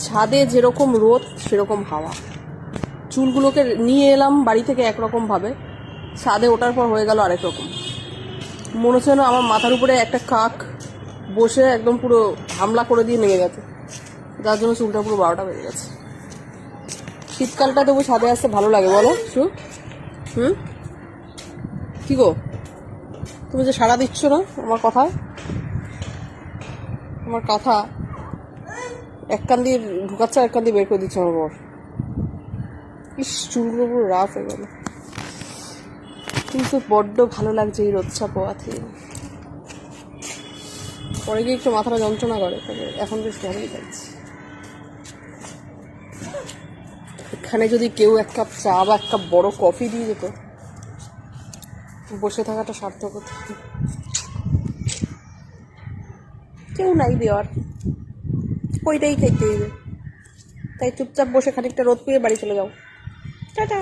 ছাদে যেরকম রোদ সেরকম হাওয়া। চুলগুলোকে নিয়ে এলাম বাড়ি থেকে একরকম ভাবে, ছাদে ওঠার পর হয়ে গেল আরেক রকম। মনে হচ্ছে না আমার মাথার উপরে একটা কাক বসে একদম পুরো হামলা করে দিয়ে নেমে গেছে, যার জন্য চুলটা পুরো 12টা বেজে গেছে। শীতকালটা তবু ছাদে আসতে ভালো লাগে বলো শু? কি গো, তুমি যে সাড়া দিচ্ছ না আমার কথায়, আমার কথা এক কান দিয়ে ঢুকাচ্ছে এক কান দিয়ে বের করে দিচ্ছে আমার বর। ইস, চুলগুলো পুরো রাফ হয়ে গেল, কিন্তু বড্ড ভালো লাগছে এই রোদটা পোয়াতে। পরে গিয়ে একটু মাথাটা যন্ত্রণা করে, তবে এখন বেশ ভালোই লাগছে। এখানে যদি কেউ এক কাপ চা বা এক কাপ বড় কফি দিয়ে যেত, বসে থাকাটা সার্থক হতো। কেউ নাই দেওয়ার, ওইটাই খাইতে হইবে, তাই চুপচাপ বসে খানিকটা রোদ পেয়ে বাড়ি চলে যাও। টাটা।